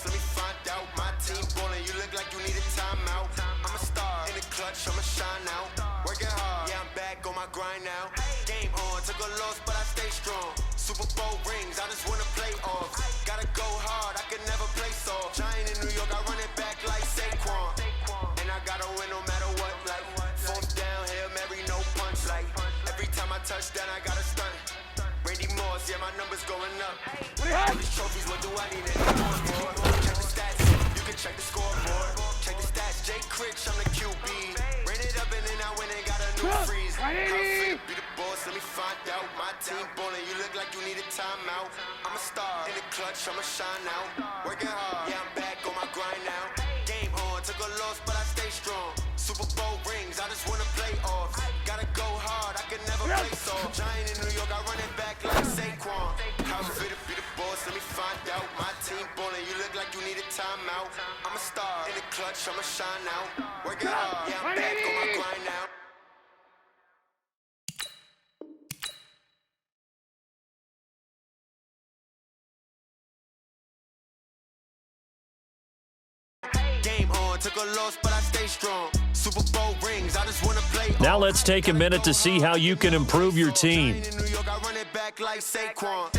Let me find out. My team ballin', you look like you need a timeout. I'm a star in the clutch, I'ma shine out. Working hard, yeah, I'm back on my grind now. Game on, took a loss, but I stay strong. Super Bowl rings, I just wanna play off. Gotta go hard, I can never play soft. Giant in New York, I run it back like Saquon. And I gotta win no matter what, like phones down, Hail Mary, no punch. Like every time I touch down, I gotta stunt. Randy Moss, yeah, my numbers going up. All these trophies, what do I need anymore for? Check the stats, you can check the scoreboard. Check the stats, Jay Critch, I'm the QB. Ran it up and then I went and got a new freeze. How fit be the boss, let me find out. My team ballin', you look like you need a timeout. I'm a star in the clutch, I'ma shine out. Working hard, yeah, I'm back on my grind now. Game on, took a loss, but I stay strong. Super Bowl rings, I just wanna play off. Gotta go hard, I can never play soft. Giant in New York, I run it back like Saquon. How fit be the boss, let me find out. My team ballin', you look like you need a timeout. I'm a star in the clutch, I'ma shine out. Working hard, yeah, I'm back on my grind now. Game on, took a loss, but I stay strong. Super Bowl rings, I just wanna play. Now let's take a minute to see how you can improve your team. In New York, I run it back like Saquon.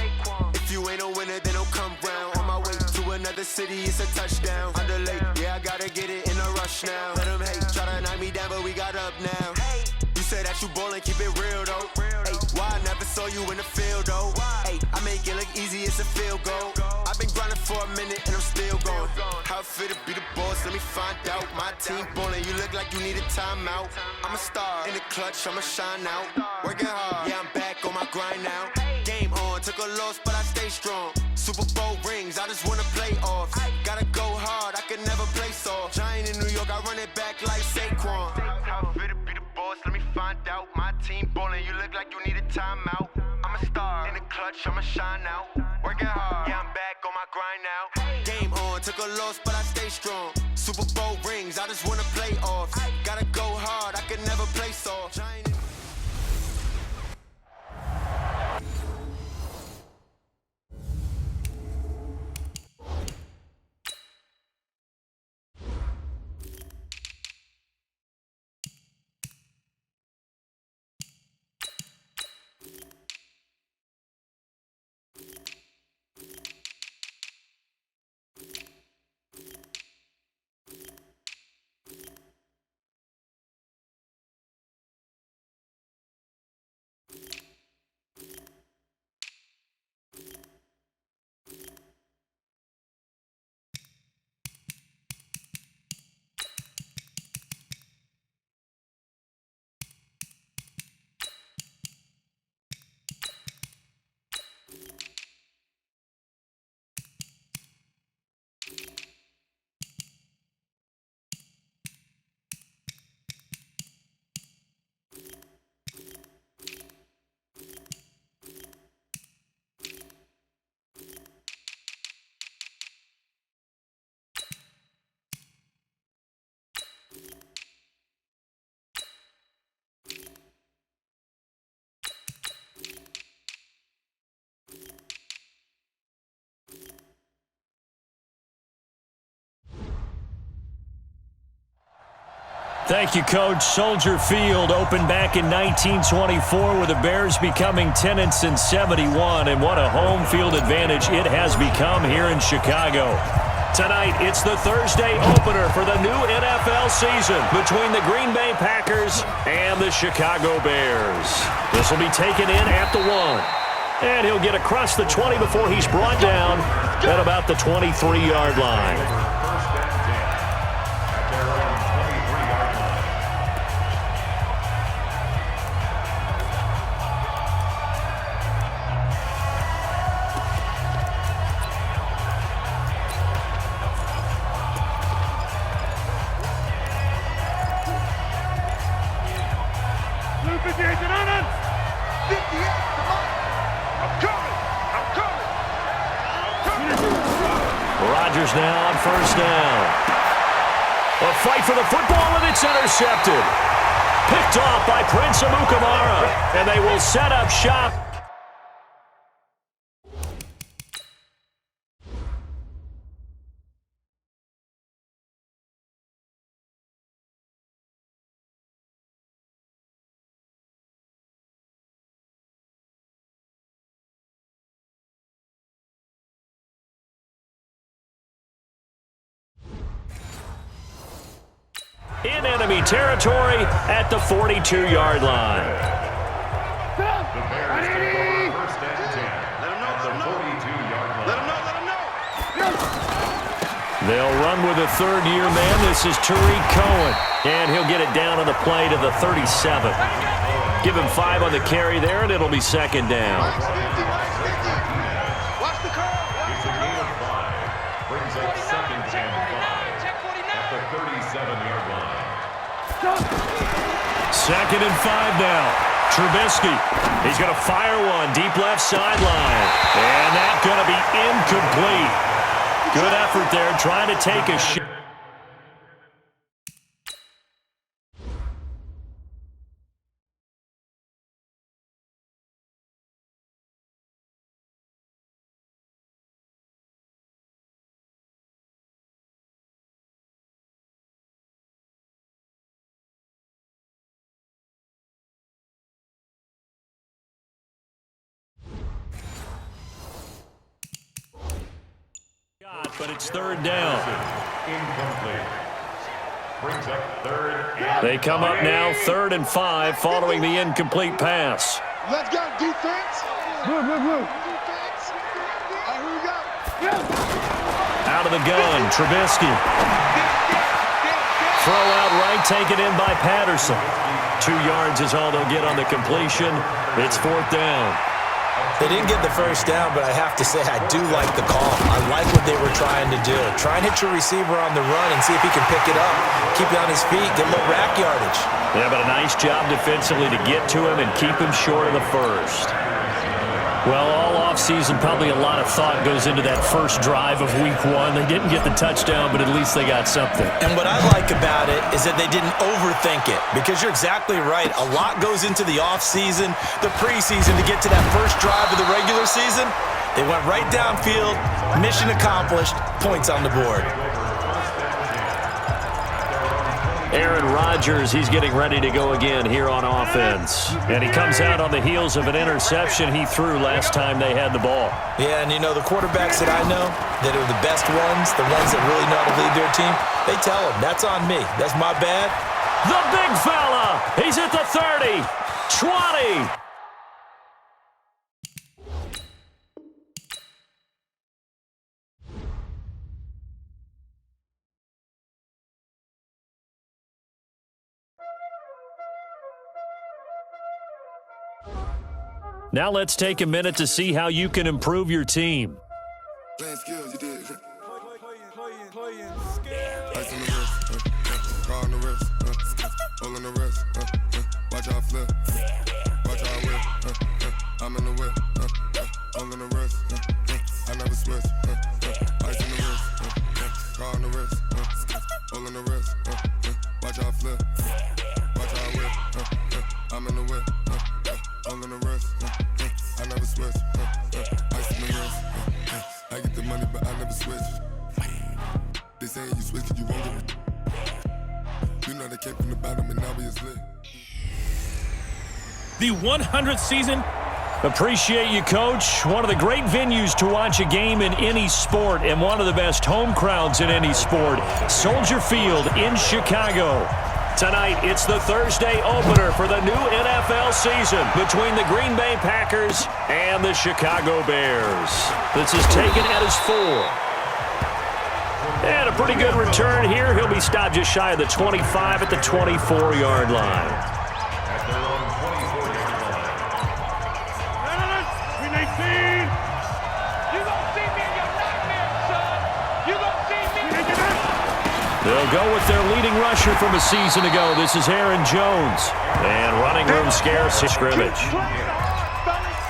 If you ain't a winner, then don't come round. On my way to another city, it's a touchdown. Underlay, yeah, I gotta get it in a rush now. Let them hate, try to knock me down, but we got up now. You said that you ballin', keep it real though. Hey, why I never saw you in the field though? Hey, I make it look easy, it's a field goal. I've been grinding for a minute and I'm still going. How fit to be the boss, let me find out. My team ballin', you look like you need a timeout. I'm a star in the clutch, I'ma shine out. Working hard, yeah, I'm back on my grind now. Game on, took a loss, but I stay strong. Super Bowl rings, I just wanna play off. Gotta go hard, I can never play soft. Giant in New York, I run it back like Saquon. How fit to be the boss, let me find out. My team ballin', you look like you need a timeout. I'm a star in the clutch, I'ma shine out. Working hard, yeah, I'm back on my grind now. Game on, took a loss, but I stay strong. Super Bowl rings, I just wanna play off. Gotta go hard, I can never play soft. Thank you, Coach. Soldier Field opened back in 1924 with the Bears becoming 10-71, and what a home field advantage it has become here in Chicago. Tonight, it's the Thursday opener for the new NFL season between the Green Bay Packers and the Chicago Bears. This will be taken in at the 1. And he'll get across the 20 before he's brought down at about the 23-yard line. Rodgers now on first down. A fight for the football, and it's intercepted. Picked off by Prince Amukamara, and they will set up shop. In enemy territory at the 42-yard line. The Bears take over first and 10 at the 42-yard line. Let him know. They'll run with a third-year man. This is Tariq Cohen, and he'll get it down on the play to the 37. Give him 5 on the carry there, and it'll be second down. Watch the curve. It's a gain of 5. Brings up second and 5 at the 37-yard line. Second and 5 now. Trubisky. He's going to fire one deep left sideline. And that's going to be incomplete. Good effort there trying to take a shot. But it's third down. Incomplete. Brings up third. They come up now, 3rd and 5, following the incomplete pass. Let's go, defense. Move. Defense. All right, here we go. Out of the gun, Trubisky. Throw out right, taken in by Patterson. 2 yards is all they'll get on the completion. It's 4th down. They didn't get the first down, but I have to say I do like the call. I like what they were trying to do. Try and hit your receiver on the run and see if he can pick it up. Keep it on his feet, get a little rack yardage. Yeah, but a nice job defensively to get to him and keep him short of the first. Well, all offseason, probably a lot of thought goes into that first drive of week 1. They didn't get the touchdown, but at least they got something. And what I like about it is that they didn't overthink it, because you're exactly right. A lot goes into the offseason, the preseason to get to that first drive of the regular season. They went right downfield, mission accomplished, points on the board. Aaron Rodgers, he's getting ready to go again here on offense. And he comes out on the heels of an interception he threw last time they had the ball. Yeah, and you know, the quarterbacks that I know that are the best ones, the ones that really know how to lead their team, they tell them, that's on me. That's my bad. The big fella, he's at the 30, 20. Now let's take a minute to see how you can improve your team. Playing skills, you did. Playing skills. Ice on the wrist, car on the wrist, hole in the wrist, watch how I flip, watch how I whip, I'm in the whip, hole in the wrist, I never switch, ice on the wrist, car on the wrist, hole in the wrist, watch how I flip, watch how I whip, I'm in the whip, hole in the wrist, I never switch, ice on the wrist, I get the money but I never switch. They say you switch cause you won't get it. You know they came from the bottom and now we is lit. The 100th season Appreciate you, Coach. One of the great venues to watch a game in any sport and one of the best home crowds in any sport. Soldier Field in Chicago. Tonight, it's the Thursday opener for the new NFL season between the Green Bay Packers and the Chicago Bears. This is taken at his 4. And a pretty good return here. He'll be stopped just shy of the 25 at the 24-yard line. They'll go with their leading rusher from a season ago. This is Aaron Jones. And running room scarce scrimmage.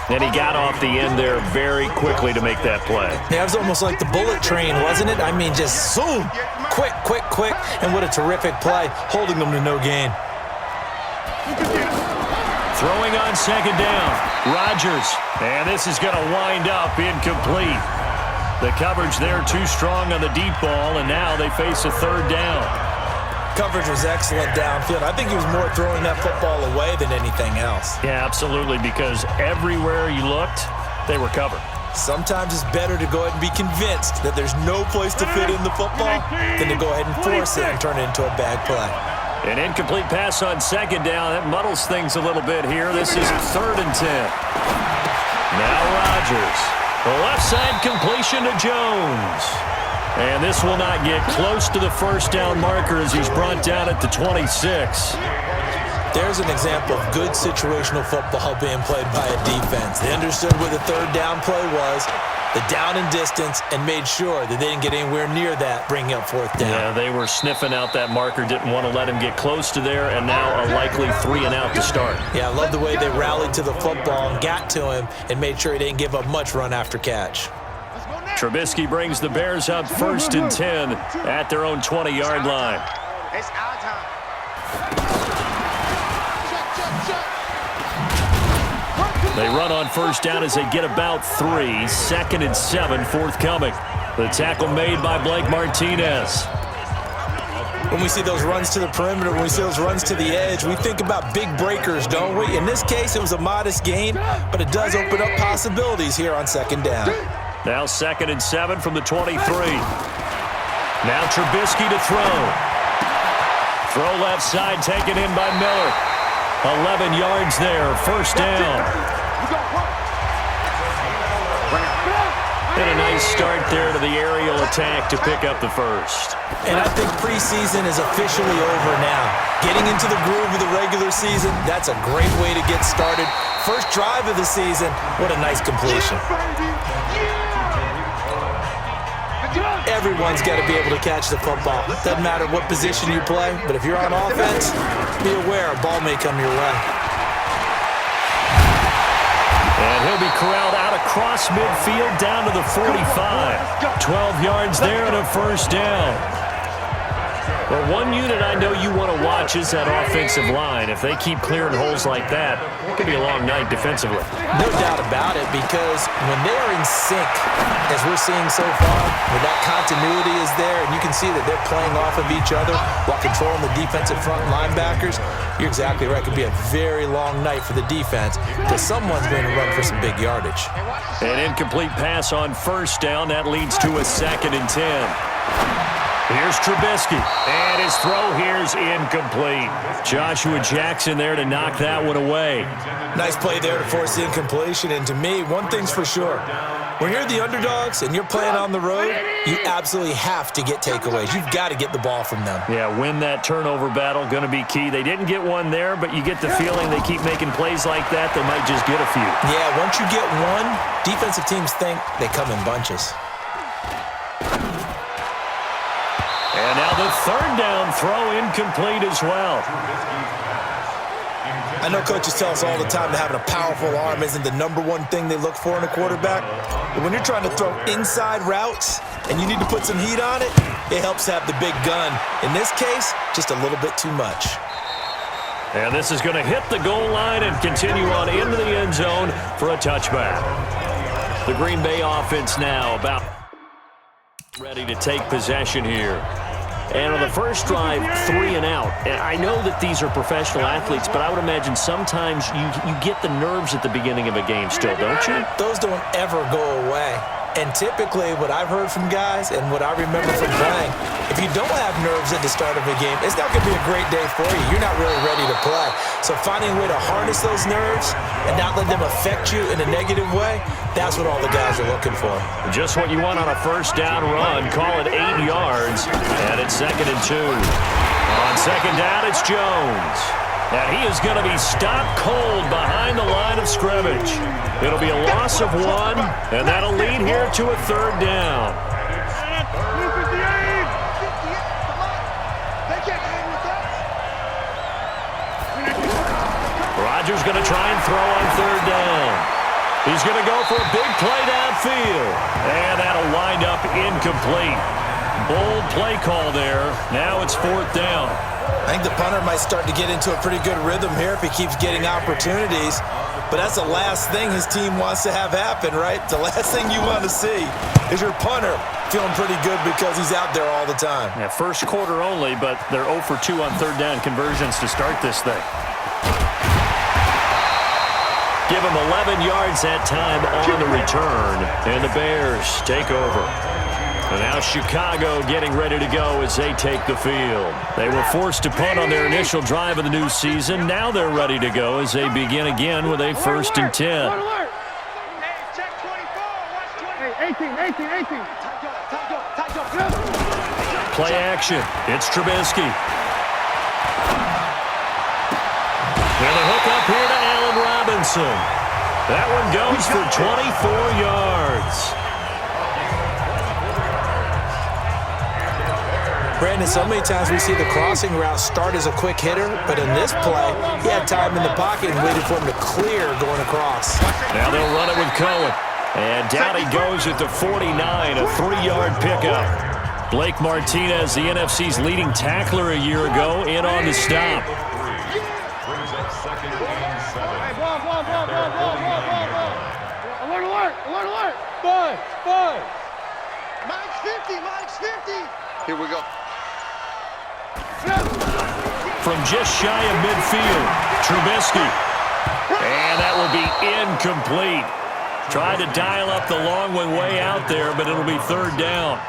And he got off the end there very quickly to make that play. Yeah, it was almost like the bullet train, wasn't it? I mean, just zoom. Quick, quick, quick. And what a terrific play, holding them to no gain. Throwing on second down. Rodgers. And this is going to wind up incomplete. The coverage there too strong on the deep ball, and now they face a third down. Coverage was excellent downfield. I think he was more throwing that football away than anything else. Yeah, absolutely, because everywhere you looked, they were covered. Sometimes it's better to go ahead and be convinced that there's no place to fit in the football than to go ahead and force it and turn it into a bad play. An incomplete pass on second down. That muddles things a little bit here. This is 3rd and 10. Now Rodgers. Left side completion to Jones. And this will not get close to the first down marker as he's brought down at the 26. There's an example of good situational football being played by a defense. They understood where the third down play was, the down and distance, and made sure that they didn't get anywhere near that, bringing up 4th down. Yeah, they were sniffing out that marker, didn't want to let him get close to there, and now a likely 3 and out to start. Yeah, I love the way they rallied to the football and got to him and made sure he didn't give up much run after catch. Trubisky brings the Bears up 1st and 10 at their own 20-yard line. It's our time. They run on first down as they get about 3. 2nd and 7 forthcoming. The tackle made by Blake Martinez. When we see those runs to the perimeter, when we see those runs to the edge, we think about big breakers, don't we? In this case, it was a modest gain, but it does open up possibilities here on 2nd down. Now 2nd and 7 from the 23. Now Trubisky to throw. Throw left side taken in by Miller. 11 yards there, 1st down. And a nice start there to the aerial attack to pick up the first. And I think preseason is officially over now. Getting into the groove of the regular season, that's a great way to get started. First drive of the season, what a nice completion. Everyone's got to be able to catch the football. Doesn't matter what position you play, but if you're on offense, be aware a ball may come your way. And he'll be corralled out across midfield down to the 45. 12 yards there and a 1st down. Well, one unit I know you want to watch is that offensive line. If they keep clearing holes like that, it could be a long night defensively. No doubt about it, because when they are in sync, as we're seeing so far, where that continuity is there, and you can see that they're playing off of each other while controlling the defensive front linebackers, you're exactly right. It could be a very long night for the defense because someone's going to run for some big yardage. An incomplete pass on 1st down. That leads to a 2nd and 10. Here's Trubisky, and his throw here's incomplete. Joshua Jackson there to knock that one away. Nice play there to force the incompletion, and to me, one thing's for sure. When you're the underdogs and you're playing on the road, you absolutely have to get takeaways. You've got to get the ball from them. Yeah, win that turnover battle, going to be key. They didn't get one there, but you get the feeling they keep making plays like that, they might just get a few. Yeah, once you get one, defensive teams think they come in bunches. And now the 3rd down throw incomplete as well. I know coaches tell us all the time that having a powerful arm isn't the #1 thing they look for in a quarterback. But when you're trying to throw inside routes and you need to put some heat on it, it helps have the big gun. In this case, just a little bit too much. And this is going to hit the goal line and continue on into the end zone for a touchback. The Green Bay offense now about ready to take possession here. And on the first drive, 3 and out. And I know that these are professional athletes, but I would imagine sometimes you get the nerves at the beginning of a game still, don't you? Those don't ever go away. And typically, what I've heard from guys and what I remember from playing, if you don't have nerves at the start of a game, it's not going to be a great day for you. You're not really ready to play. So finding a way to harness those nerves and not let them affect you in a negative way, that's what all the guys are looking for. Just what you want on a first down run. Call it 8 yards, and it's 2nd and 2. On 2nd down, it's Jones. And he is going to be stopped cold behind the line of scrimmage. It'll be a loss of 1, and that'll lead here to a 3rd down. Rodgers going to try and throw on 3rd down. He's going to go for a big play downfield. And that'll wind up incomplete. Bold play call there. Now it's 4th down. I think the punter might start to get into a pretty good rhythm here if he keeps getting opportunities. But that's the last thing his team wants to have happen, right? The last thing you want to see is your punter feeling pretty good because he's out there all the time. Yeah, first quarter only, but they're 0 for 2 on 3rd down conversions to start this thing. Give him 11 yards that time on the return, and the Bears take over. And now Chicago getting ready to go as they take the field. They were forced to punt on their initial drive of the new season. Now they're ready to go as they begin again with a 1st and 10. Play action. It's Trubisky. And a hook up here to Allen Robinson. That one goes for 24 yards. Brandon, so many times we see the crossing route start as a quick hitter, but in this play, he had time in the pocket and waited for him to clear going across. Now they'll run it with Cohen. And down he goes at the 49, a 3-yard pickup. Blake Martinez, the NFC's leading tackler a year ago, in on the stop. Brings up 2nd and 7. Alert. Five. Mike's 50. Here we go. From just shy of midfield, Trubisky. And that will be incomplete. Tried to dial up the long one way out there, but it'll be 3rd down.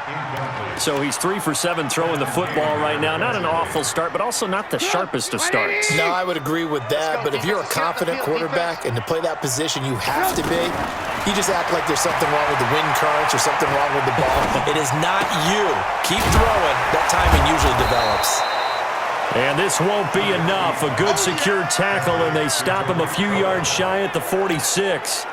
So he's 3 for 7 throwing the football right now. Not an awful start, but also not the sharpest of starts. No, I would agree with that, but if you're a confident quarterback and to play that position you have to be, you just act like there's something wrong with the wind currents or something wrong with the ball. It is not you. Keep throwing. That timing usually develops. And this won't be enough. A good secure tackle, and they stop him a few yards shy at the 46.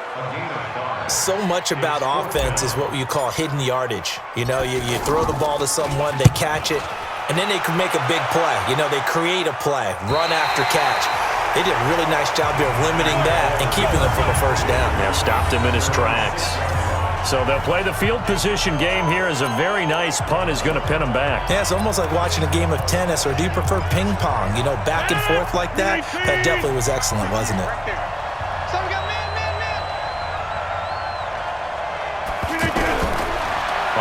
So much about offense is what you call hidden yardage. You know, you throw the ball to someone, they catch it, and then they can make a big play. You know, they create a play, run after catch. They did a really nice job here of limiting that and keeping him from a 1st down. Yeah, stopped him in his tracks. So they'll play the field position game here as a very nice punt is going to pin him back. Yeah, it's almost like watching a game of tennis, or do you prefer ping pong? You know, back and forth like that? That definitely was excellent, wasn't it? So we got man.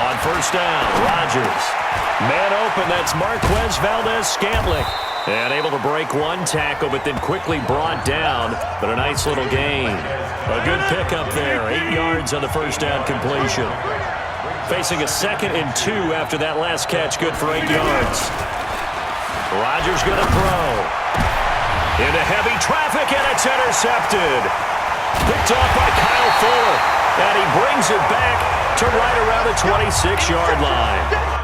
On 1st down, Rodgers. Man open, that's Marquez Valdez-Scantling. And able to break one tackle, but then quickly brought down. But a nice little gain. A good pickup there. 8 yards on the 1st down completion. Facing a 2nd and 2 after that last catch. Good for 8 yards. Rodgers going to throw. Into heavy traffic, and it's intercepted. Picked off by Kyle Fuller. And he brings it back to right around the 26-yard line.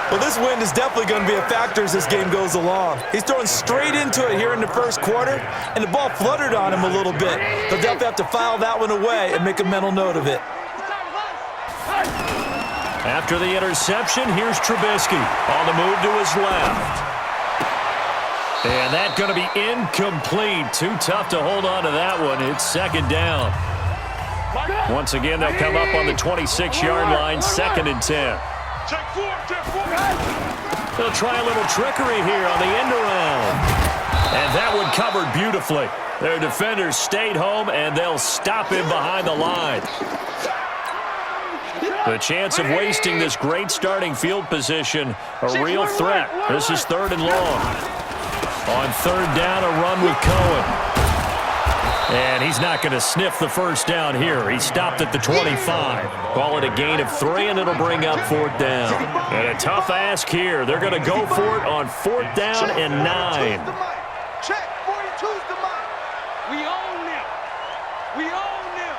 Well, this wind is definitely going to be a factor as this game goes along. He's throwing straight into it here in the first quarter, and the ball fluttered on him a little bit. He'll definitely have to file that one away and make a mental note of it. After the interception, here's Trubisky on the move to his left. And that's going to be incomplete. Too tough to hold on to that one. It's second down. Once again, they'll come up on the 26-yard line, 2nd and 10. They'll try a little trickery here on the end around. And that one covered beautifully. Their defenders stayed home, and they'll stop him behind the line. The chance of wasting this great starting field position, a real threat. This is 3rd and long. On 3rd down, a run with Cohen. And he's not going to sniff the first down here. He stopped at the 25. Call it a gain of 3, and it'll bring up 4th down. And a tough ask here. They're going to go for it on 4th down and 9. Check, 42's the mark. We own them. We own them.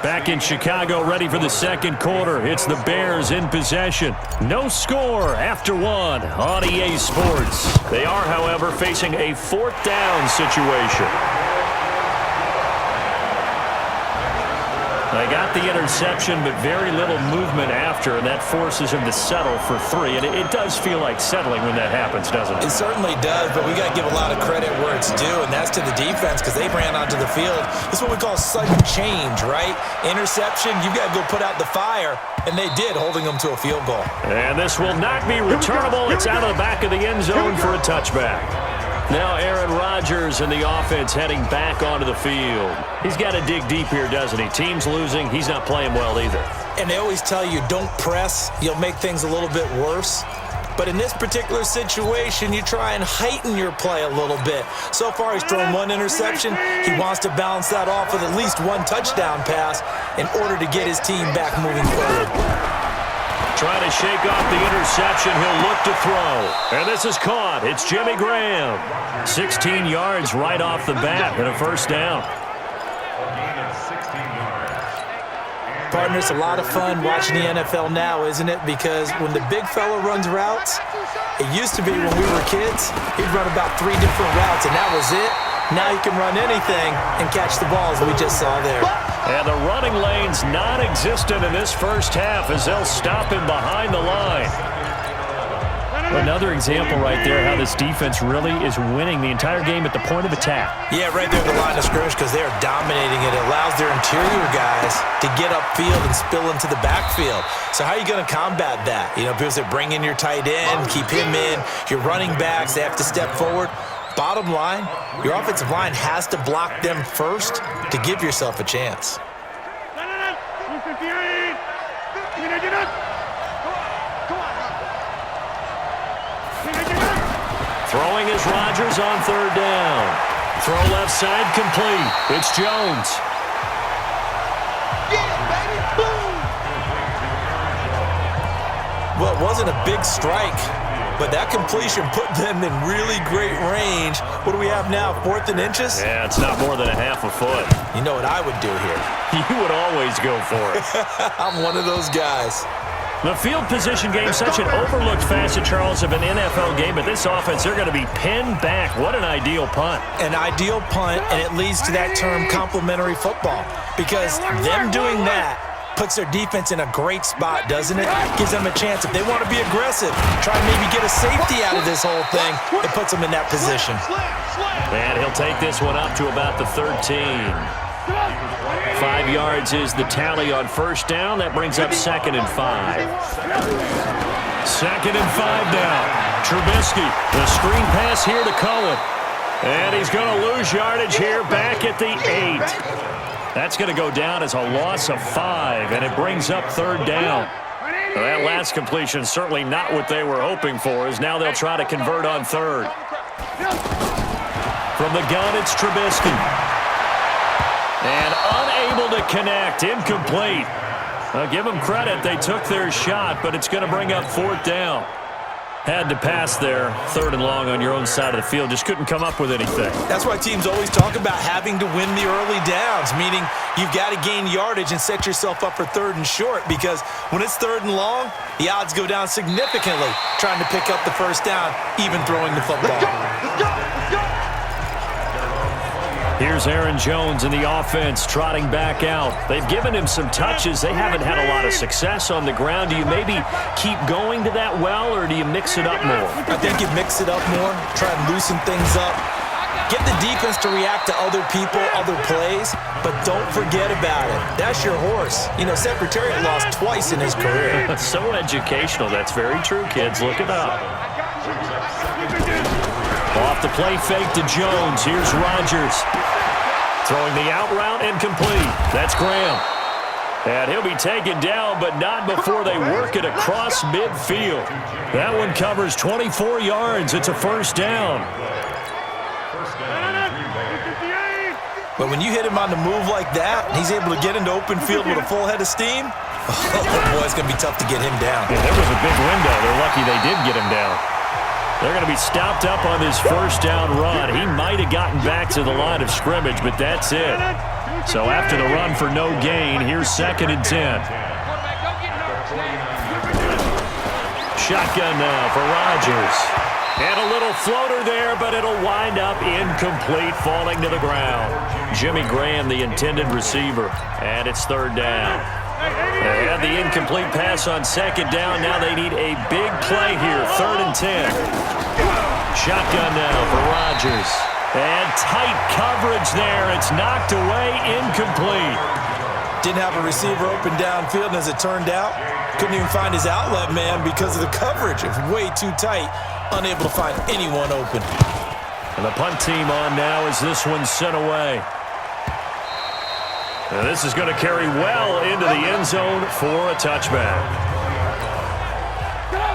Back in Chicago, ready for the 2nd quarter. It's the Bears in possession. No score after 1 on EA Sports. They are, however, facing a 4th down situation. They got the interception, but very little movement after, and that forces him to settle for 3. And it does feel like settling when that happens, doesn't it? It certainly does, but we got to give a lot of credit where it's due, and that's to the defense because they ran onto the field. This is what we call sudden change, right? Interception, you got to go put out the fire, and they did, holding them to a field goal. And this will not be returnable. It's out of the back of the end zone for a touchback. Now Aaron Rodgers and the offense heading back onto the field. He's got to dig deep here, doesn't he? Team's losing. He's not playing well either. And they always tell you, don't press. You'll make things a little bit worse. But in this particular situation, you try and heighten your play a little bit. So far, he's thrown 1 interception. He wants to balance that off with at least 1 touchdown pass in order to get his team back moving forward. Trying to shake off the interception. He'll look to throw. And this is caught. It's Jimmy Graham. 16 yards right off the bat and a first down. Partner, it's a lot of fun watching the NFL now, isn't it? Because when the big fella runs routes, it used to be when we were kids, he'd run about 3 different routes, and that was it. Now you can run anything and catch the balls we just saw there. And the running lane's non-existent in this first half as they'll stop him behind the line. Another example right there how this defense really is winning the entire game at the point of attack. Yeah, right there at the line of scrimmage because they are dominating it. It allows their interior guys to get upfield and spill into the backfield. So how are you going to combat that? You know, people say bring in your tight end, keep him in. Your running backs, they have to step forward. Bottom line, your offensive line has to block them first to give yourself a chance. Throwing is Rodgers on 3rd down. Throw left side complete. It's Jones. Well, it wasn't a big strike, but that completion put them in really great range. What do we have now, 4th and inches? Yeah, it's not more than a half a foot. You know what I would do here? You would always go for it. I'm one of those guys. The field position game, such an overlooked facet, Charles, of an NFL game, but this offense, they're going to be pinned back. What an ideal punt. An ideal punt, and it leads to that term complementary football, because them doing that puts their defense in a great spot, doesn't it? Gives them a chance. If they want to be aggressive, try and maybe get a safety out of this whole thing, it puts them in that position. And he'll take this one up to about the 13. 5 yards is the tally on first down. That brings up 2nd and 5. 2nd and 5 now. Trubisky, the screen pass here to Cohen. And he's going to lose yardage here back at the 8. That's going to go down as a loss of 5, and it brings up 3rd down. Well, that last completion certainly not what they were hoping for, as now they'll try to convert on 3rd. From the gun, it's Trubisky. And unable to connect, incomplete. I'll give them credit, they took their shot, but it's going to bring up 4th down. Had to pass there, 3rd and long on your own side of the field. Just couldn't come up with anything. That's why teams always talk about having to win the early downs, meaning you've got to gain yardage and set yourself up for 3rd and short, because when it's 3rd and long, the odds go down significantly trying to pick up the first down, even throwing the football. Here's Aaron Jones in the offense trotting back out. They've given him some touches. They haven't had a lot of success on the ground. Do you maybe keep going to that well, or do you mix it up more? I think you mix it up more, try and loosen things up. Get the defense to react to other people, other plays, but don't forget about it. That's your horse. You know, Secretariat lost twice in his career. So educational. That's very true, kids. Look it up. Off the play fake to Jones. Here's Rodgers. Throwing the out route and complete. That's Graham. And he'll be taken down, but not before they work it across midfield. That one covers 24 yards. It's a first down. But when you hit him on the move like that, he's able to get into open field with a full head of steam. Oh, boy, it's going to be tough to get him down. Yeah, there was a big window. They're lucky they did get him down. They're going to be stopped up on this first down run. He might have gotten back to the line of scrimmage, but that's it. So after the run for no gain, here's 2nd and 10. Shotgun now for Rodgers. And a little floater there, but it'll wind up incomplete, falling to the ground. Jimmy Graham, the intended receiver, and it's 3rd down. They had the incomplete pass on 2nd down. Now they need a big play here, 3rd and 10. Shotgun now for Rodgers. And tight coverage there. It's knocked away, incomplete. Didn't have a receiver open downfield, and as it turned out, couldn't even find his outlet man because of the coverage. It was way too tight. Unable to find anyone open. And the punt team on now as this one's sent away. And this is going to carry well into the end zone for a touchback.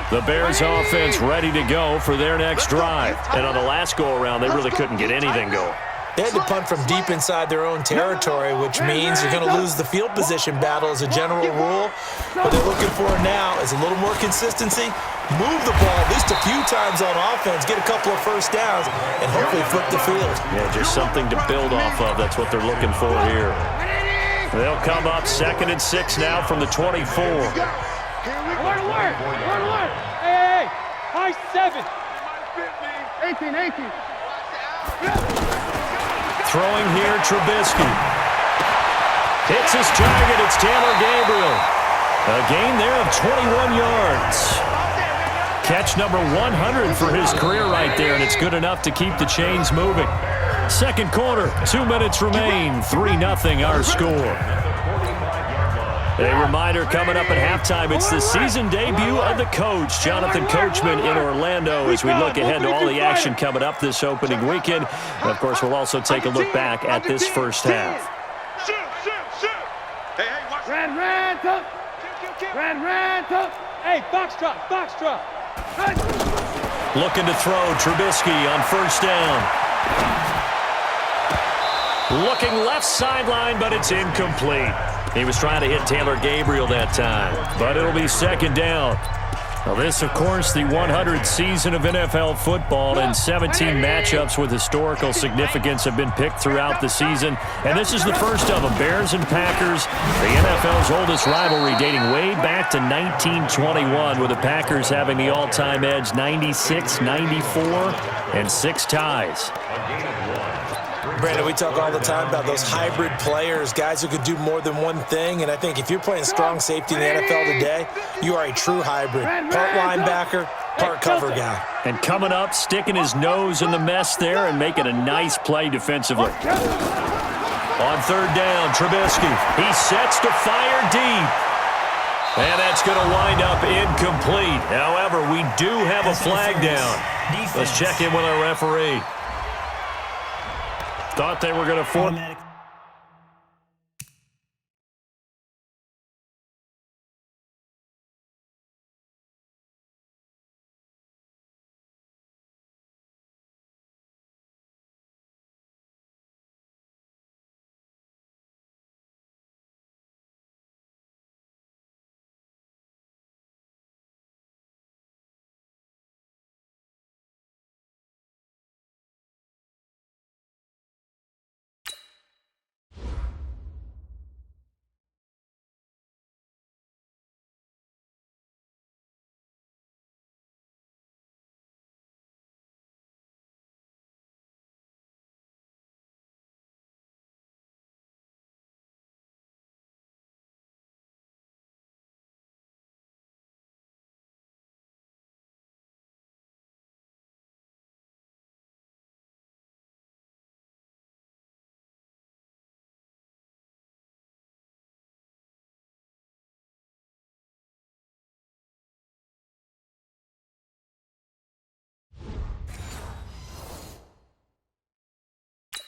The Bears offense ready to go for their next drive. And on the last go-around, they really couldn't get anything going. They had to punt from deep inside their own territory, which means you're going to lose the field position battle as a general rule. What they're looking for now is a little more consistency, move the ball at least a few times on offense, get a couple of first downs, and hopefully flip the field. Yeah, just something to build off of. That's what they're looking for here. They'll come up 2nd and 6 now from the 24. Alert! Hey, high 7. 18. Throwing here, Trubisky. Hits his target. It's Taylor Gabriel. A gain there of 21 yards. Catch number 100 for his career right there, and it's good enough to keep the chains moving. 2nd quarter, 2 minutes remain. 3-0 our score. A reminder coming up at halftime, it's the season debut of the coach, Jonathan Coachman in Orlando, as we look ahead to all the action coming up this opening weekend. And of course, we'll also take a look back at this first half. Red, up. Hey, box drop. Looking to throw, Trubisky on first down. Looking left sideline, but it's incomplete. He was trying to hit Taylor Gabriel that time, but it'll be 2nd down. Now this, of course, the 100th season of NFL football, and 17 matchups with historical significance have been picked throughout the season. And this is the first of them, Bears and Packers, the NFL's oldest rivalry dating way back to 1921, with the Packers having the all-time edge 96, 94, and 6 ties. Brandon, we talk all the time about those hybrid players, guys who could do more than one thing, and I think if you're playing strong safety in the NFL today, you are a true hybrid. Part linebacker, part cover guy. And coming up, sticking his nose in the mess there and making a nice play defensively. On 3rd down, Trubisky. He sets to fire deep. And that's going to wind up incomplete. However, we do have a flag down. Let's check in with our referee. Thought they were going to form.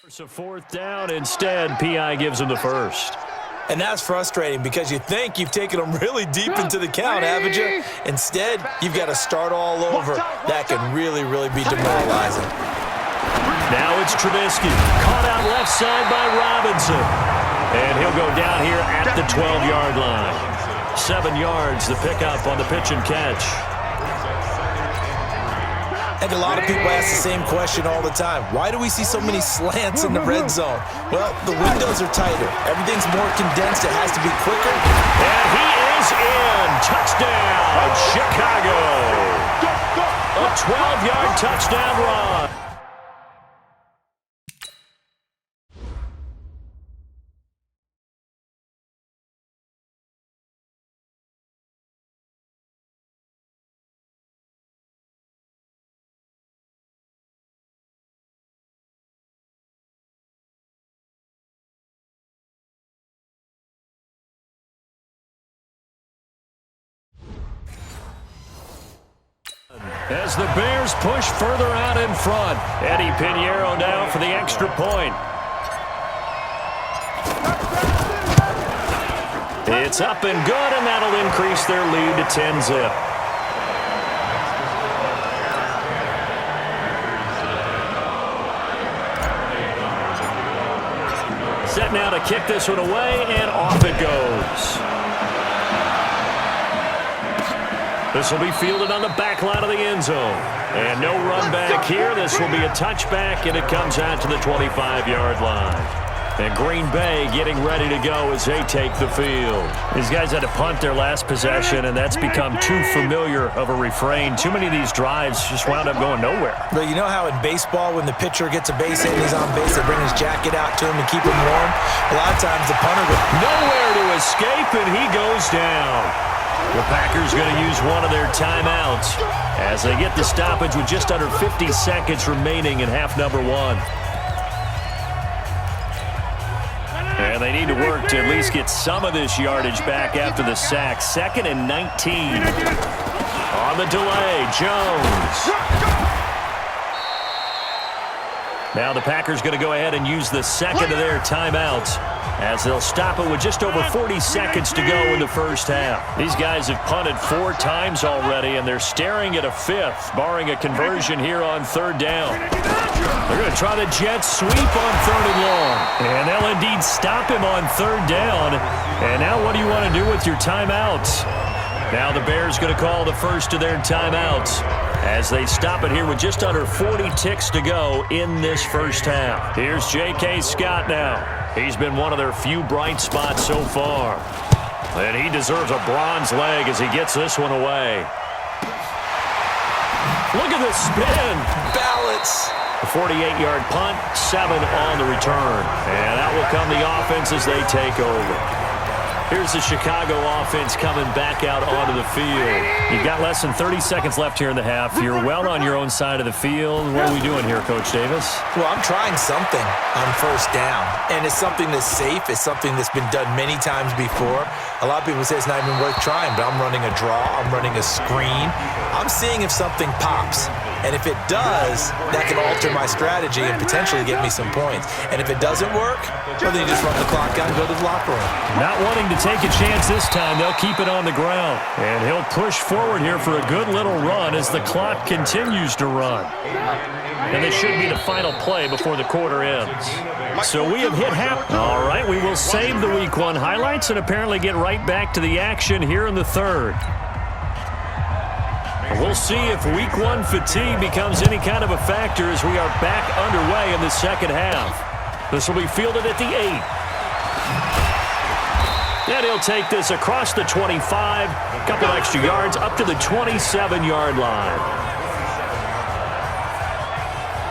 It's a fourth down. Instead, P.I. gives him the first. And that's frustrating because you think you've taken them really deep into the count, haven't you? Instead, you've got to start all over. That can really, really be demoralizing. Now it's Trubisky. Caught out left side by Robinson. And he'll go down here at the 12-yard line. 7 yards, the pickup on the pitch and catch. And a lot of people ask the same question all the time. Why do we see so many slants in the red zone? Well, the windows are tighter. Everything's more condensed. It has to be quicker. And he is in. Touchdown, Chicago. A 12-yard touchdown run. As the Bears push further out in front. Eddie Pinheiro now for the extra point. It's up and good, and that'll increase their lead to 10-zip. Set now to kick this one away, and off it goes. This will be fielded on the back line of the end zone. And no run back here. This will be a touchback, and it comes out to the 25-yard line. And Green Bay getting ready to go as they take the field. These guys had to punt their last possession, and that's become too familiar of a refrain. Too many of these drives just wound up going nowhere. But you know how in baseball, when the pitcher gets a base hit and he's on base, they bring his jacket out to him to keep him warm? A lot of times the punter goes nowhere to escape, and he goes down. The Packers going to use one of their timeouts as they get the stoppage with just under 50 seconds remaining in half number one. And they need to work to at least get some of this yardage back after the sack. 2nd and 19. On the delay, Jones. Now the Packers going to go ahead and use the second of their timeouts as they'll stop it with just over 40 seconds to go in the first half. These guys have punted 4 times already, and they're staring at a 5th, barring a conversion here on 3rd down. They're going to try the jet sweep on 3rd and long. And they'll indeed stop him on 3rd down. And now what do you want to do with your timeouts? Now the Bears going to call the first of their timeouts as they stop it here with just under 40 ticks to go in this first half. Here's J.K. Scott now. He's been one of their few bright spots so far. And he deserves a bronze leg as he gets this one away. Look at the spin. balance. A 48-yard punt, 7 on the return. And out will come the offense as they take over. Here's the Chicago offense coming back out onto the field. You've got less than 30 seconds left here in the half. You're well on your own side of the field. What are we doing here, Coach Davis? Well, I'm trying something on 1st down, and it's something that's safe. It's something that's been done many times before. A lot of people say it's not even worth trying, but I'm running a draw. I'm running a screen. I'm seeing if something pops. And if it does, that can alter my strategy and potentially get me some points. And if it doesn't work, well, then you just run the clock out and go to the locker room. Not wanting to take a chance this time, they'll keep it on the ground. And he'll push forward here for a good little run as the clock continues to run. And this should be the final play before the quarter ends. So we have hit half. All right, we will save the Week 1 highlights and apparently get right back to the action here in the 3rd. We'll see if Week 1 fatigue becomes any kind of a factor as we are back underway in the 2nd half. This will be fielded at the 8. And he'll take this across the 25, a couple extra yards up to the 27-yard line.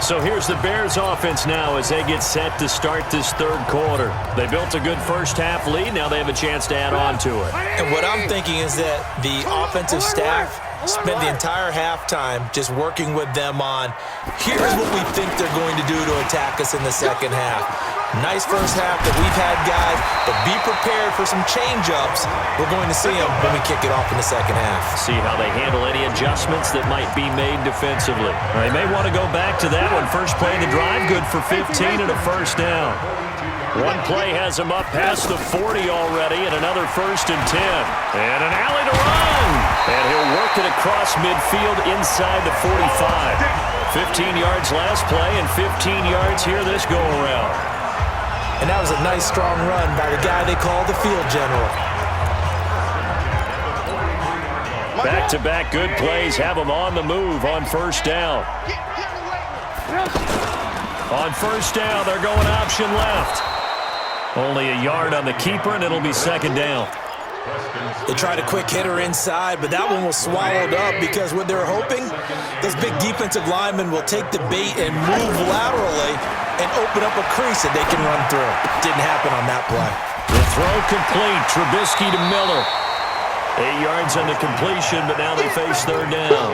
So here's the Bears offense now as they get set to start this 3rd quarter. They built a good first half lead. Now they have a chance to add on to it. And what I'm thinking is that the offensive staff spent the entire halftime just working with them on, here's what we think they're going to do to attack us in the 2nd half. Nice first half that we've had, guys, but be prepared for some change-ups. We're going to see them when we kick it off in the second half. See how they handle any adjustments that might be made defensively. They may want to go back to that one. First play of the drive, good for 15 and a first down. One play has him up past the 40 already, and another 1st and 10. And an alley to run. And he'll work it across midfield inside the 45. 15 yards last play and 15 yards here this go-around. And that was a nice, strong run by the guy they call the field general. Back-to-back good plays have them on the move on first down. On first down, they're going option left. Only a yard on the keeper, and it'll be second down. They tried a quick hitter inside, but that one was swallowed up because what they're hoping, those big defensive linemen will take the bait and move laterally and open up a crease that they can run through. Didn't happen on that play. The throw complete. Trubisky to Miller. 8 yards on the completion, but now they face third down.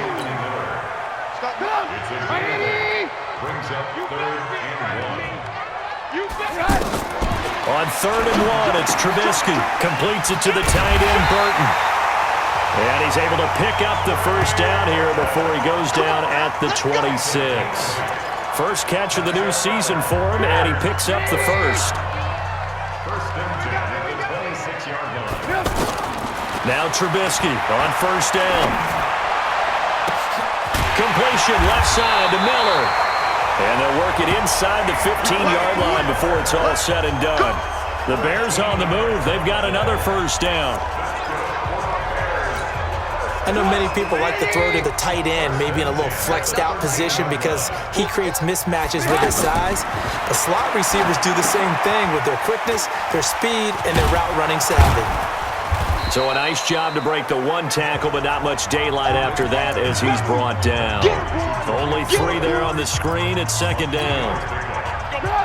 Brings up 3rd and 1. On 3rd and 1, it's Trubisky. Completes it to the tight end, Burton. And he's able to pick up the first down here before he goes down at the 26. First catch of the new season for him, and he picks up the first. First and 10 at the 26-yard line. Now Trubisky on first down. Completion left side to Miller. And they'll work it inside the 15-yard line before it's all said and done. The Bears on the move. They've got another first down. I know many people like to throw to the tight end, maybe in a little flexed out position because he creates mismatches with his size. The slot receivers do the same thing with their quickness, their speed, and their route running savvy. So a nice job to break the one tackle, but not much daylight after that as he's brought down. Only 3 there on the screen at second down.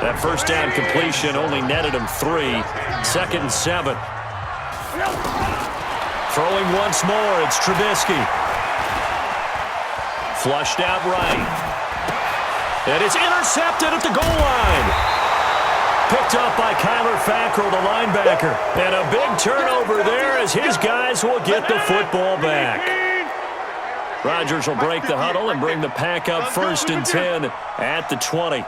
That first down completion only netted him 3. 2nd and 7. Throwing once more, it's Trubisky. Flushed out right. And it's intercepted at the goal line. Picked up by Kyler Fackrell, the linebacker. And a big turnover there as his guys will get the football back. Rodgers will break the huddle and bring the pack up 1st and 10 at the 20.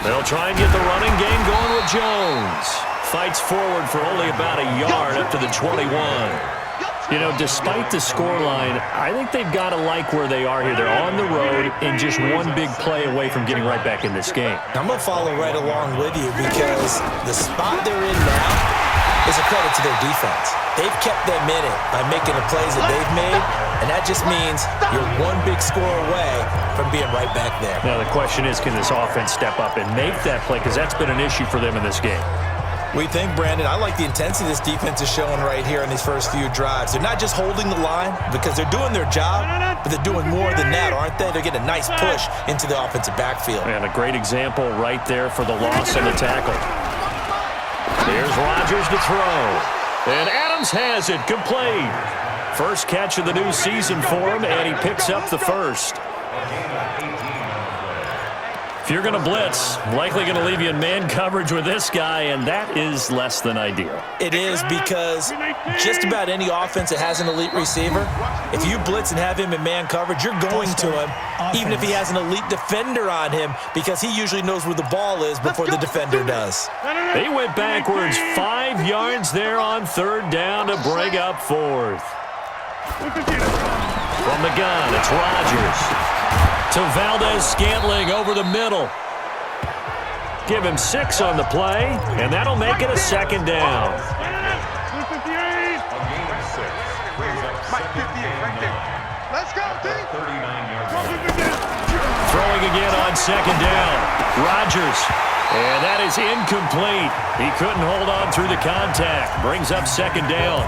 They'll try and get the running game going with Jones. Fights forward for only about a yard up to the 21. You know, despite the scoreline, I think they've got to like where they are here. They're on the road and just one big play away from getting right back in this game. I'm going to follow right along with you because the spot they're in now is a credit to their defense. They've kept them in it by making the plays that they've made, and that just means you're one big score away from being right back there. Now, the question is, can this offense step up and make that play? Because that's been an issue for them in this game. We think, Brandon, I like the intensity this defense is showing right here in these first few drives. They're not just holding the line because they're doing their job, but they're doing more than that, aren't they? They're getting a nice push into the offensive backfield. And a great example right there for the loss and the tackle. Here's Rodgers to throw. And Adams has it complete. First catch of the new season for him, and he picks up the first. If you're going to blitz, likely going to leave you in man coverage with this guy, and that is less than ideal. It is because just about any offense that has an elite receiver, if you blitz and have him in man coverage, you're going to him, even if he has an elite defender on him, because he usually knows where the ball is before the defender does. He went backwards 5 yards there on 3rd down to bring up 4th. From the gun, it's Rodgers. To Valdez-Scantling over the middle. Give him 6 on the play, and that'll make it a second down. Let's go, team. 39-yard line. Throwing again on second down. Rodgers. And that is incomplete. He couldn't hold on through the contact. Brings up second down.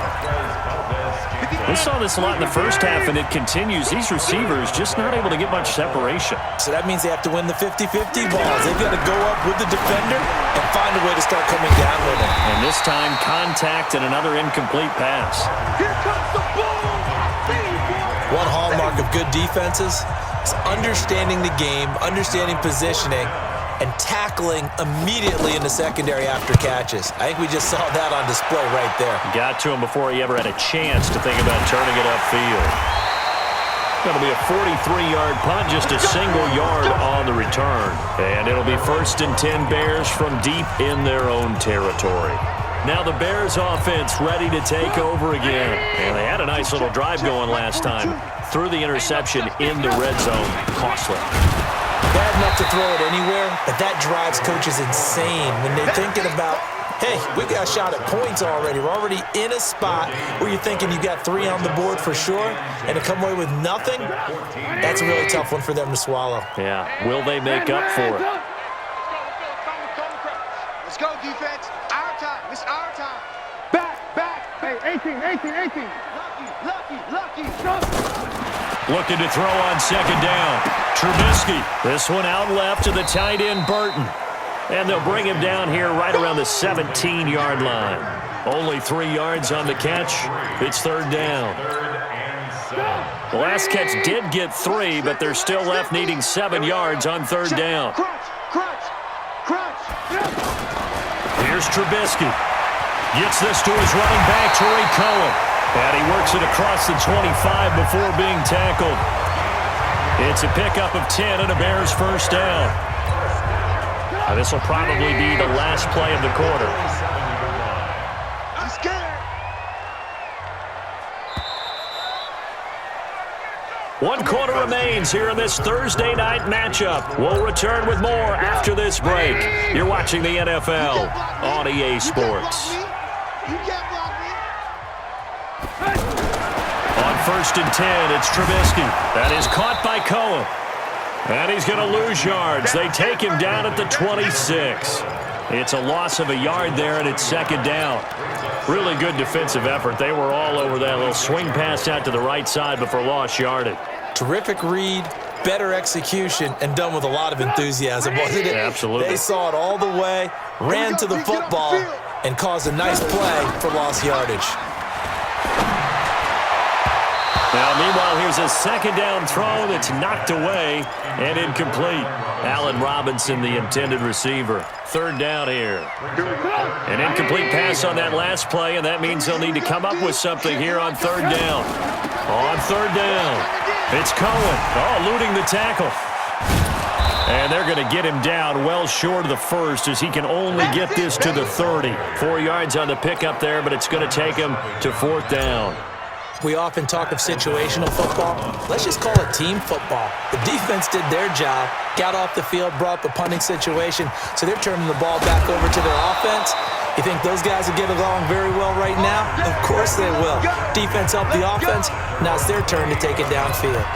We saw this a lot in the first half, and it continues. These receivers just not able to get much separation. So that means they have to win the 50-50 balls. They've got to go up with the defender and find a way to start coming down with him. And this time, contact and another incomplete pass. Here comes the ball. One hallmark of good defenses It's understanding the game, understanding positioning, and tackling immediately in the secondary after catches. I think we just saw that on display right there. Got to him before he ever had a chance to think about turning it upfield. It'll be a 43-yard punt, just a single yard on the return. And it'll be 1st and 10 Bears from deep in their own territory. Now the Bears offense ready to take over again. And they had a nice little drive going last time. Threw the interception in the red zone. Costly. Bad enough to throw it anywhere, but that drives coaches insane when they're thinking about, hey, we got a shot at points already. We're already in a spot where you're thinking you got 3 on the board for sure, and to come away with nothing, that's a really tough one for them to swallow. Yeah, will they make up for it? Let's go, defense. Our time. It's our time. Back. Hey, 18. Lucky. Looking to throw on 2nd down. Trubisky. This one out left to the tight end, Burton. And they'll bring him down here right around the 17-yard line. Only 3 yards on the catch. It's 3rd down. The last catch did get 3, but they're still left needing 7 yards on 3rd down. Crunch. Here's Trubisky. Gets this to his running back, Tariq Cohen. And he works it across the 25 before being tackled. It's a pickup of 10 and a Bears 1st down. This will probably be the last play of the quarter. I'm scared. 1 quarter remains here in this Thursday night matchup. We'll return with more after this break. You're watching the NFL on EA Sports. You can't block me. On 1st and 10, it's Trubisky. That is caught by Cohen. And he's going to lose yards. They take him down at the 26. It's a loss of a yard there, and it's 2nd down. Really good defensive effort. They were all over that little swing pass out to the right side before lost yardage. Terrific read, better execution, and done with a lot of enthusiasm, wasn't it? Absolutely. They saw it all the way, ran to the football, and caused a nice play for lost yardage. Now, meanwhile, here's a 2nd down throw that's knocked away and incomplete. Allen Robinson, the intended receiver. 3rd down here. An incomplete pass on that last play, and that means they'll need to come up with something here on 3rd down. On 3rd down, it's Cohen. Oh, eluding the tackle. And they're going to get him down well short of the 1st as he can only get this to the 30. 4 yards on the pickup there, but it's going to take him to 4th down. We often talk of situational football. Let's just call it team football. The defense did their job, got off the field, brought the punting situation, so they're turning the ball back over to their offense. You think those guys will get along very well right now? Of course they will. Defense helped the offense. Now it's their turn to take it downfield.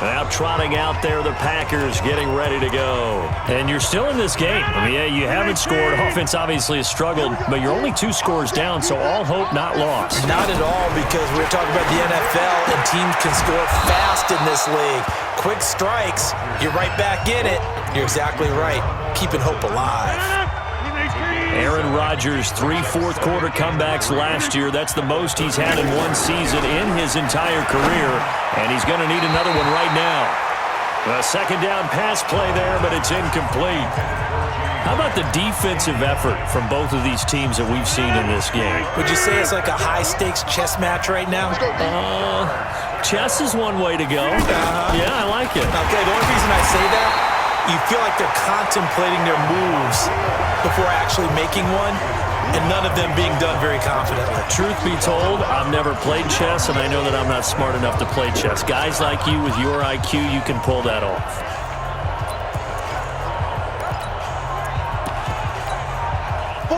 Now trotting out there, the Packers getting ready to go. And you're still in this game. I mean, yeah, you haven't scored. Offense obviously has struggled, but you're only 2 scores down, so all hope not lost. Not at all, because we're talking about the NFL, and teams can score fast in this league. Quick strikes, you're right back in it. You're exactly right. Keeping hope alive. Aaron Rodgers, 3 fourth-quarter comebacks last year. That's the most he's had in one season in his entire career, and he's going to need another one right now. A 2nd down pass play there, but it's incomplete. How about the defensive effort from both of these teams that we've seen in this game? Would you say it's like a high-stakes chess match right now? Chess is one way to go. Yeah, I like it. Okay, the only reason I say that, you feel like they're contemplating their moves before actually making one, and none of them being done very confidently. Truth be told, I've never played chess, and I know that I'm not smart enough to play chess. Guys like you with your IQ, you can pull that off.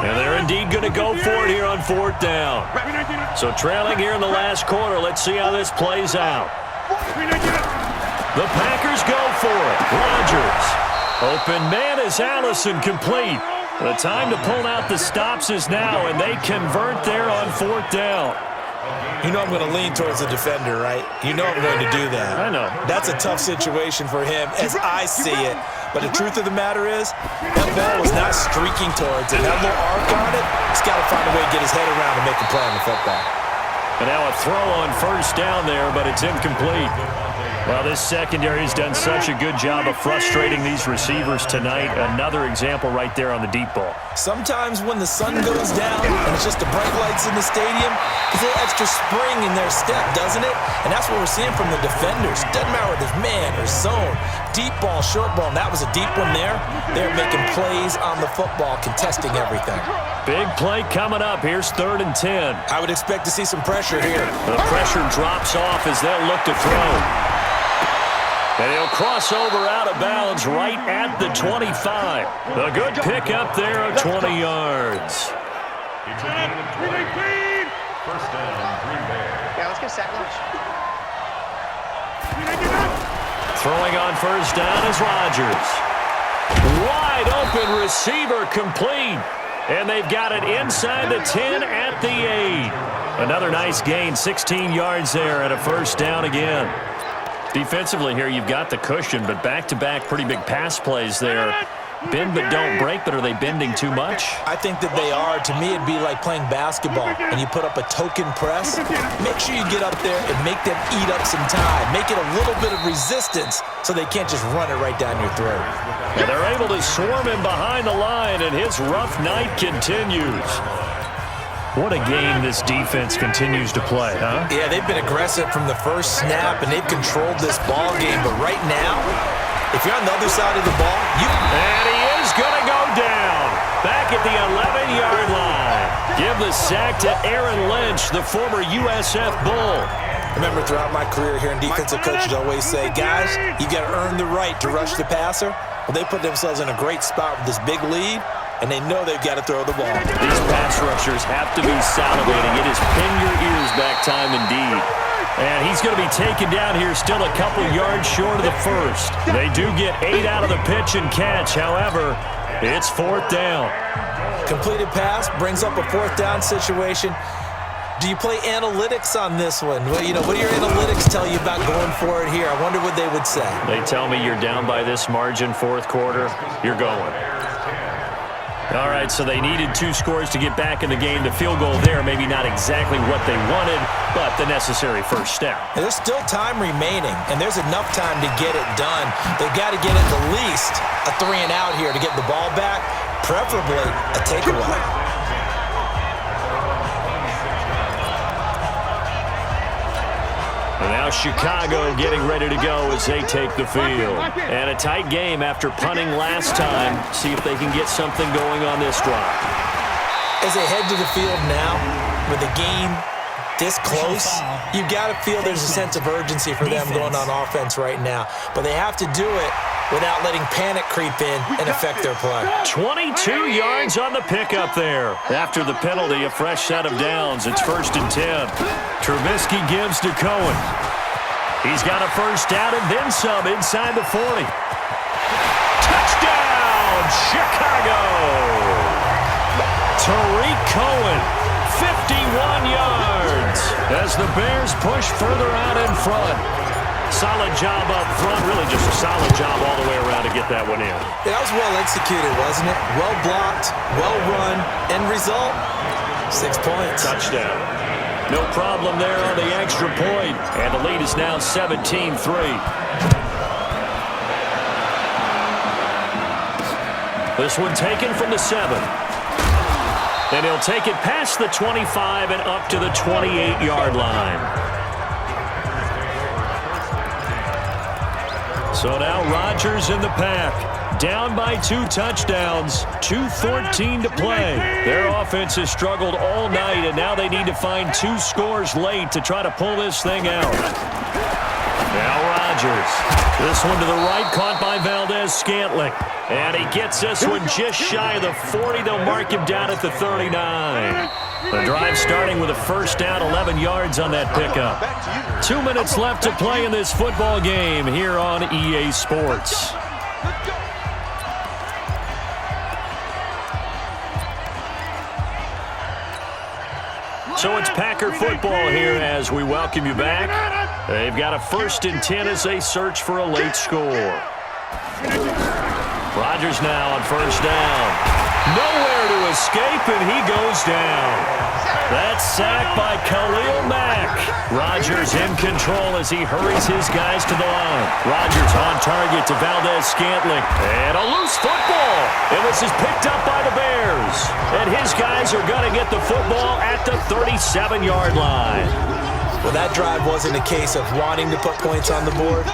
And they're indeed going to go for it here on 4th down. So trailing here in the last quarter, let's see how this plays out. The Packers go for it. Rodgers. Open man is Allison, complete. The time to pull out the stops is now, and they convert there on 4th down. You know I'm going to lean towards the defender, right? You know I'm going to do that. I know. That's a tough situation for him as I see it. But the truth of the matter is, that ball was not streaking towards it. That little arc on it, he's got to find a way to get his head around and make a play on the football. And now a throw on 1st down there, but it's incomplete. Well, this secondary has done such a good job of frustrating these receivers tonight. Another example right there on the deep ball. Sometimes when the sun goes down and it's just the bright lights in the stadium, there's a little extra spring in their step, doesn't it? And that's what we're seeing from the defenders. Doesn't matter whether it's man or zone, deep ball, short ball, and that was a deep one there. They're making plays on the football, contesting everything. Big play coming up. Here's 3rd and 10. I would expect to see some pressure here. The pressure drops off as they'll look to throw. And he'll cross over out of bounds right at the 25. A good pickup there of 20 yards. It's a gain of 20. First down, Green Bay. Yeah, let's get sack lunch. Throwing on first down is Rodgers. Wide open receiver complete. And they've got it inside the 10 at the 8. Another nice gain, 16 yards there and a first down again. Defensively here, you've got the cushion, but back-to-back pretty big pass plays there. Bend but don't break, but are they bending too much? I think that they are. To me, it'd be like playing basketball, and you put up a token press. Make sure you get up there and make them eat up some time. Make it a little bit of resistance so they can't just run it right down your throat. And they're able to swarm him behind the line, and his rough night continues. What a game this defense continues to play, huh? Yeah, they've been aggressive from the first snap, and they've controlled this ball game. But right now, if you're on the other side of the ball, And he is going to go down. Back at the 11-yard line. Give the sack to Aaron Lynch, the former USF Bull. Remember, throughout my career here in defensive coaches always say, guys, you got to earn the right to rush the passer. Well, they put themselves in a great spot with this big lead, and they know they've got to throw the ball. These pass rushers have to be salivating. It is pin your ears back time indeed. And he's going to be taken down here, still a couple yards short of the first. They do get 8 out of the pitch and catch. However, it's 4th down. Completed pass brings up a 4th down situation. Do you play analytics on this one? Well, what do your analytics tell you about going for it here? I wonder what they would say. They tell me you're down by this margin, 4th quarter, you're going. All right, so they needed 2 scores to get back in the game. The field goal there, maybe not exactly what they wanted, but the necessary first step. And there's still time remaining, and there's enough time to get it done. They've got to get at the least a 3-and-out here to get the ball back, preferably a takeaway. And now Chicago getting ready to go as they take the field. And a tight game after punting last time. See if they can get something going on this drive. As they head to the field now, with the game this close, you've got to feel there's a sense of urgency for them going on offense right now. But they have to do it without letting panic creep in and affect their play. 22 yards on the pickup there. After the penalty, a fresh set of downs. It's 1st and 10. Trubisky gives to Cohen. He's got a first down and then some inside the 40. Touchdown, Chicago! Tariq Cohen, 51 yards as the Bears push further out in front. Solid job up front, really just a solid job all the way around to get that one in. That was well executed, wasn't it? Well blocked, well run, end result, 6 points. Touchdown. No problem there on the extra point, and the lead is now 17-3. This one taken from the 7. And he'll take it past the 25 and up to the 28-yard line. So now Rodgers in the pack. Down by 2 touchdowns. 2:14 to play. Their offense has struggled all night, and now they need to find 2 scores late to try to pull this thing out. Now Rodgers. This one to the right, caught by Valdez-Scantling. And he gets this one just shy of the 40. They'll mark him down at the 39. The drive starting with a first down, 11 yards on that pickup. 2 minutes left to play in this football game here on EA Sports. So it's Packer football here as we welcome you back. They've got a 1st and 10 as they search for a late score. Rodgers now on first down. Nowhere to escape, and he goes down. That's sacked by Khalil Mack. Rodgers in control as he hurries his guys to the line. Rodgers on target to Valdez-Scantling. And a loose football. And this is picked up by the Bears. And his guys are going to get the football at the 37-yard line. Well, that drive wasn't a case of wanting to put points on the board.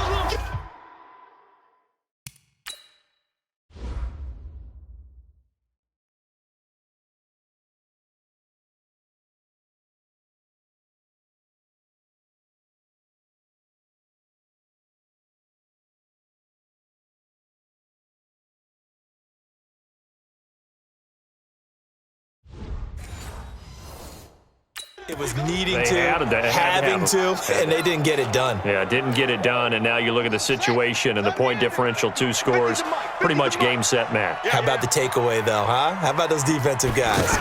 It was needing to, having to, and they didn't get it done. Yeah, didn't get it done, and now you look at the situation and the point differential, 2 scores, pretty much game, set, match. How about the takeaway, though, huh? How about those defensive guys?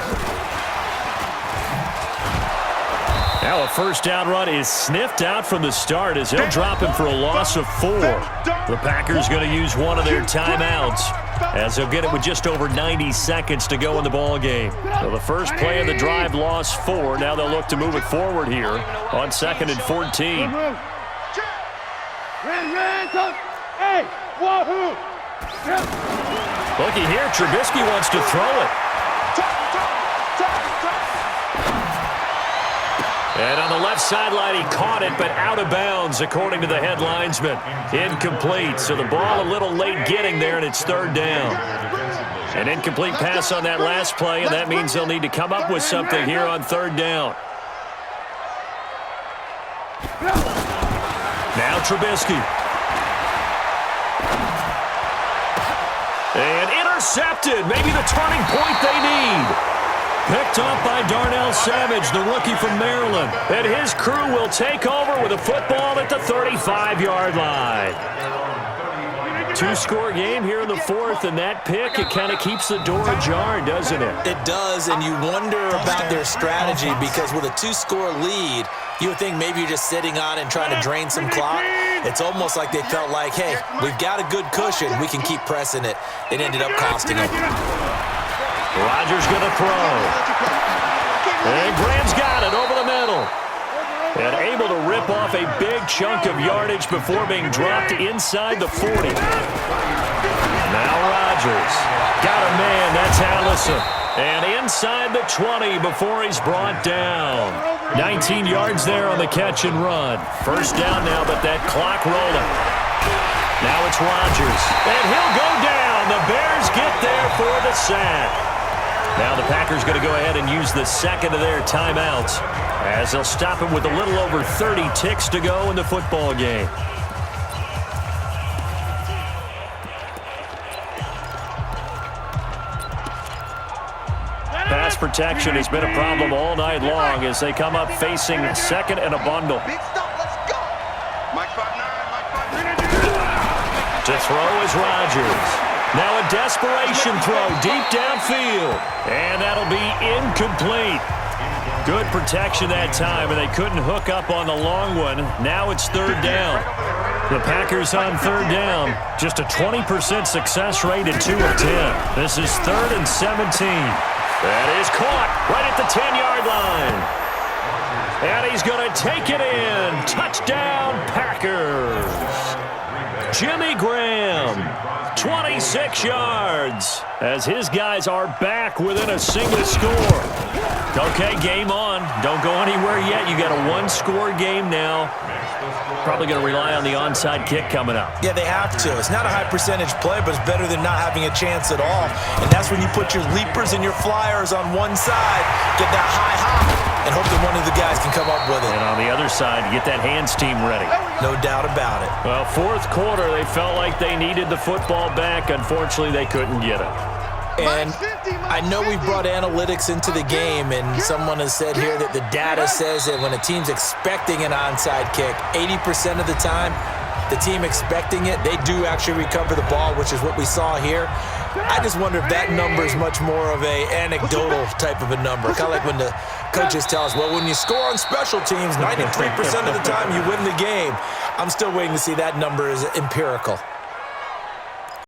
Now a first down run is sniffed out from the start as they'll drop him for a loss of 4. The Packers going to use one of their timeouts as they'll get it with just over 90 seconds to go in the ball game. So the first play of the drive lost 4. Now they'll look to move it forward here on 2nd and 14. Hey, wahoo! Looky here, Trubisky wants to throw it. And on the left sideline, he caught it, but out of bounds, according to the head linesman. Incomplete, so the ball a little late getting there, and it's 3rd down. An incomplete pass on that last play, and that means they'll need to come up with something here on 3rd down. Now Trubisky. And intercepted, maybe the turning point they need. Picked up by Darnell Savage, the rookie from Maryland. And his crew will take over with a football at the 35-yard line. 2-score game here in the 4th, and that pick, it kind of keeps the door ajar, doesn't it? It does, and you wonder about their strategy because with a 2-score lead, you would think maybe you're just sitting on and trying to drain some clock. It's almost like they felt like, hey, we've got a good cushion. We can keep pressing it. It ended up costing them. Rodgers going to throw. And Graham's got it over the middle. And able to rip off a big chunk of yardage before being dropped inside the 40. Now Rodgers. Got a man, that's Allison. And inside the 20 before he's brought down. 19 yards there on the catch and run. First down now, but that clock rolling. Now it's Rodgers. And he'll go down. The Bears get there for the sack. Now the Packers going to go ahead and use the second of their timeouts as they'll stop him with a little over 30 ticks to go in the football game. Pass protection has been a problem all night long as they come up facing 2nd and a bundle. To throw is Rodgers. Now a desperation throw deep downfield. And that'll be incomplete. Good protection that time, and they couldn't hook up on the long one. Now it's 3rd down. The Packers on 3rd down. Just a 20% success rate at 2 of 10. This is 3rd and 17. That is caught right at the 10-yard line. And he's going to take it in. Touchdown, Packers. Jimmy Graham, 26 yards, as his guys are back within a single score. Okay, game on. Don't go anywhere yet. You got a 1-score game now. Probably going to rely on the onside kick coming up. Yeah, they have to. It's not a high-percentage play, but it's better than not having a chance at all. And that's when you put your leapers and your flyers on one side, get that high hop, and hope that one of the guys can come up with it. And on the other side, get that hands team ready. No doubt about it. Well, 4th quarter, they felt like they needed the football back. Unfortunately, they couldn't get it. And I know we've brought analytics into the game, and someone has said here that the data says that when a team's expecting an onside kick, 80% of the time, the team expecting it, they do actually recover the ball, which is what we saw here. I just wonder if that number is much more of a anecdotal type of a number. Kind of like when the coaches tell us, well, when you score on special teams, 93% of the time you win the game. I'm still waiting to see that number is empirical.